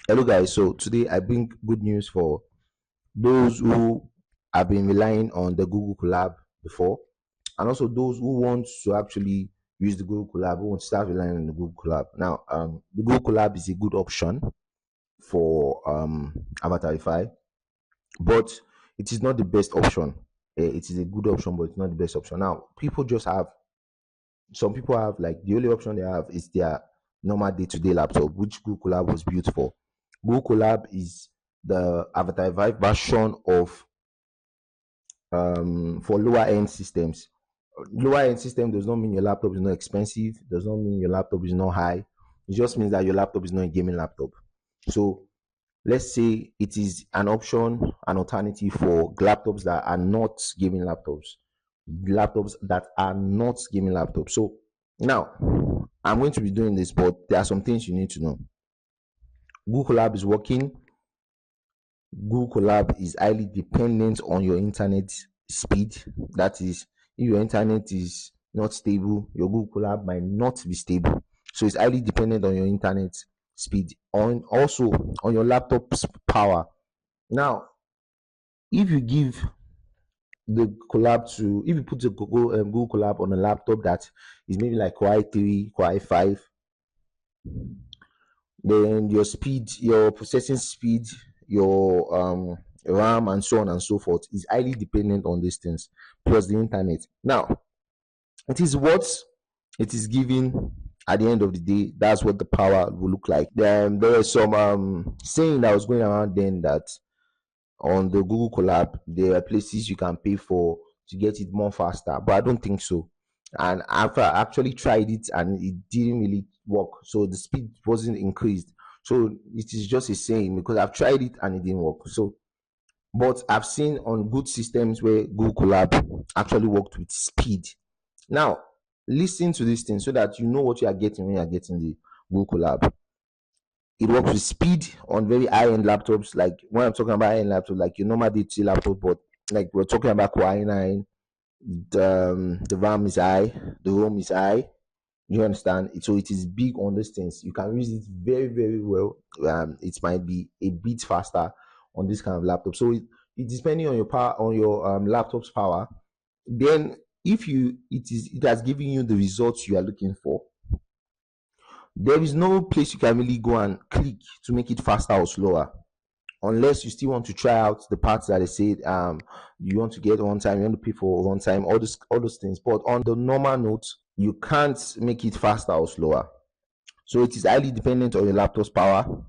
Hello guys, so today I bring good news for those who have been relying on the Google Colab before, and also those who want to actually use the Google Colab, who want to start relying on the Google Colab. Now, the Google Colab is a good option for Avatarify, but it is not the best option. It is a good option, but it's not the best option. Now, some people have like the only option they have is their normal day-to-day laptop, which Google Colab was built for. Google Colab is the Avatarify version of for lower end systems. Lower end system does not mean your laptop is not expensive, does not mean your laptop is not high. It just means that your laptop is not a gaming laptop. So let's say it is an option, an alternative for laptops that are not gaming laptops that are not gaming laptops. So now I'm going to be doing this, but there are some things you need to know. Google Colab is working. Google Colab is highly dependent on your internet speed. That is, if your internet is not stable, your Google Colab might not be stable. So it's highly dependent on your internet speed, also on your laptop's power. Now, if you give the Colab if you put the Google Colab on a laptop that is maybe like Core i3, Core i5, then your processing speed, your RAM, and so on and so forth is highly dependent on these things, plus the internet. Now, it is what it is giving at the end of the day. That's what the power will look like. Then there is some saying that was going around then that on the Google Colab there are places you can pay for to get it more faster, but I don't think so. And after I actually tried it and it didn't really work, so the speed wasn't increased. So it is just a saying because I've tried it and it didn't work. So, but I've seen on good systems where Google Colab actually worked with speed. Now, listen to this thing so that you know what you are getting when you are getting the Google Colab. It works with speed on very high-end laptops. Like when I'm talking about high-end laptops, like your normal DT laptop, but like we're talking about Core i9, the RAM is high, the ROM is high. You understand? So it is big on these things. You can use it very, very well. It might be a bit faster on this kind of laptop. So it's depending on your power, on your laptop's power. Then if it has given you the results you are looking for, there is no place you can really go and click to make it faster or slower, unless you still want to try out the parts that I said you want to get one time, you want to pay for one time, all those things. But on the normal note, you can't make it faster or slower. So it is highly dependent on your laptop's power.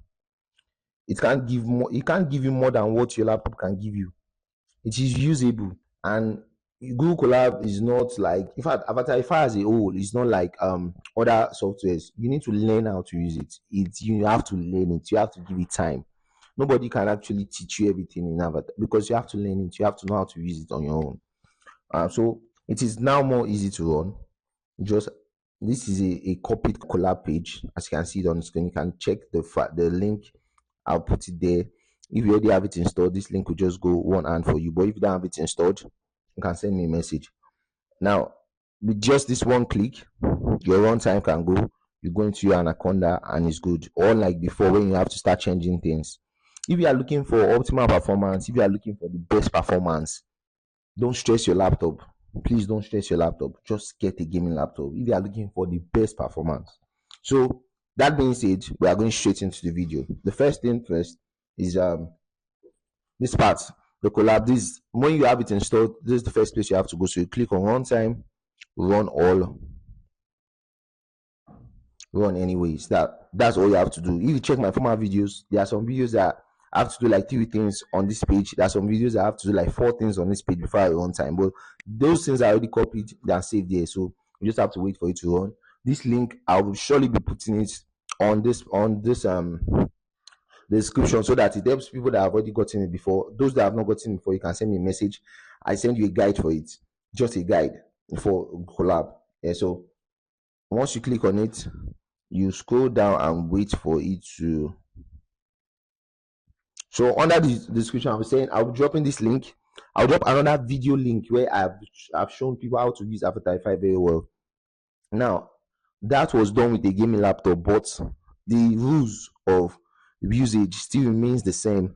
It can't give you more than what your laptop can give you. It is usable, and Google Colab is not like, in fact, Avatarify as a whole is not like other softwares. You need to learn how to use it. You have to learn it. You have to give it time. Nobody can actually teach you everything in Avatar because you have to learn it. You have to know how to use it on your own. So it is now more easy to run. Just this is a copied Colab page, as you can see it on the screen. You can check the link. I'll put it there. If you already have it installed, this link will just go one hand for you. But if you don't have it installed, you can send me a message. Now, with just this one click, your runtime can go. You go into your Anaconda and it's good. Or like before, when you have to start changing things. If you are looking for optimal performance, if you are looking for the best performance, don't stress your laptop. Please don't stress your laptop. Just get a gaming laptop if you are looking for the best performance. So that being said, we are going straight into the video. The first thing first is this part, the Colab. This, when you have it installed, this is the first place you have to go. So you click on runtime, run all, run anyways. That's all you have to do. If you check my former videos, there are some videos that I have to do like 3 things on this page. There are some videos I have to do like 4 things on this page before I run time. But those things are already copied and saved there. So you just have to wait for it to run. This link, I will surely be putting it on this description so that it helps people that have already gotten it before. Those that have not gotten it before, you can send me a message. I send you a guide for it. Just a guide for Colab. Yeah, so once you click on it, you scroll down and wait for it to. So under the description, I was saying I'll be dropping this link. I'll drop another video link where I've shown people how to use Avatarify very well. Now, that was done with a gaming laptop, but the rules of usage still remains the same.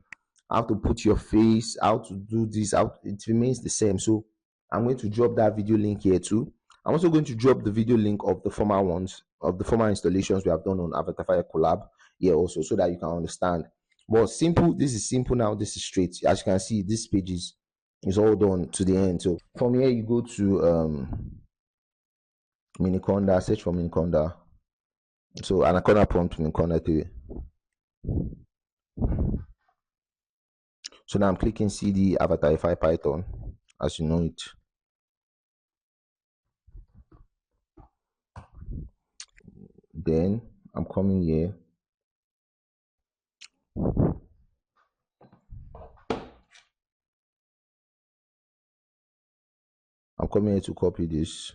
How to put your face, how to do this, how it remains the same. So I'm going to drop that video link here too. I'm also going to drop the video link of the former ones, of the former installations we have done on Avatarify Colab here also, so that you can understand. But simple, this is simple now, this is straight. As you can see, this page is all done to the end. So from here you go to Miniconda, search for Miniconda. So Anaconda prompt Miniconda 3. So now I'm clicking CD Avatarify Python as you know it. Then I'm coming here. I'm coming here to copy this.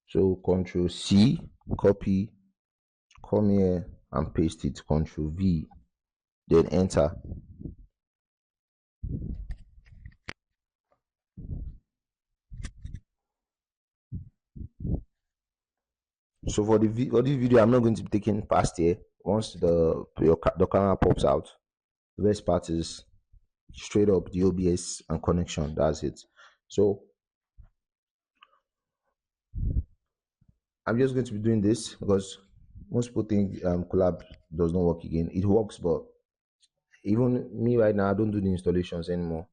So Control C, copy, come here and paste it. Control V, then enter. So for this video, I'm not going to be taking past here. Once the camera pops out, the best part is straight up the OBS and connection. That's it. So I'm just going to be doing this because most people think Colab does not work again. It works, but even me right now, I don't do the installations anymore.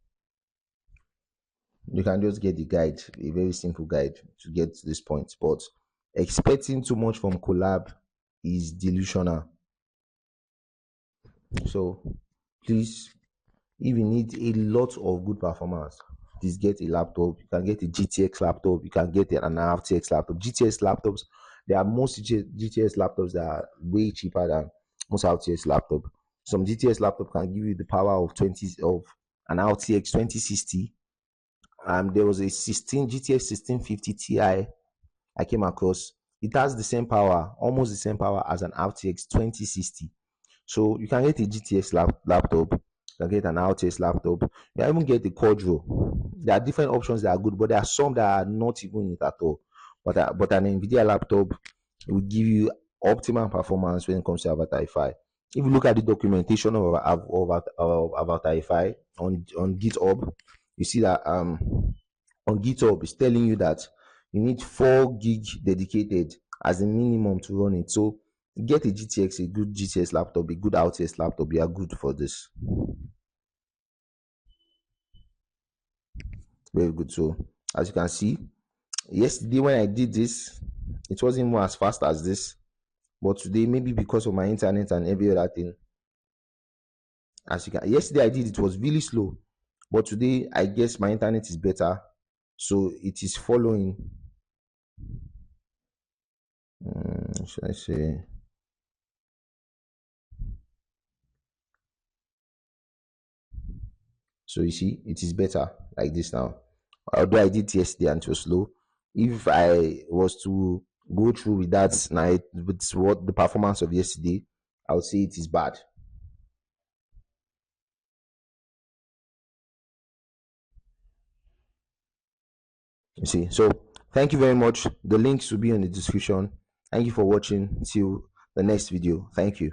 You can just get the guide, a very simple guide to get to this point. But expecting too much from Colab is delusional. So please, if you need a lot of good performance, please get a laptop. You can get a GTX laptop, you can get an RTX laptop. GTX laptops, there are most GTX laptops that are way cheaper than most RTX laptop. Some GTX laptop can give you the power of an RTX 2060. There was a GTX 1650 Ti I came across. It has the same power, almost the same power as an RTX 2060. So you can get a GTX laptop, you can get an RTX laptop, you can even get a Quadro. There are different options that are good, but there are some that are not even it at all. But an NVIDIA laptop will give you optimal performance when it comes to Avatarify. If you look at the documentation of Avatarify on GitHub, you see that on GitHub it's telling you that you need 4 gig dedicated as a minimum to run it. So get a GTX, a good GTX laptop, a good RTX laptop. You are good for this. Very good. So as you can see, yesterday when I did this, it wasn't more as fast as this, but today, maybe because of my internet and every other thing, yesterday I did it was really slow, but today I guess my internet is better, so it is following. Should I say? So you see, it is better like this now. Although I did yesterday and it was slow, if I was to go through with that night with what the performance of yesterday, I would say it is bad. You see, so thank you very much. The links will be in the description. Thank you for watching. Till the next video. Thank you.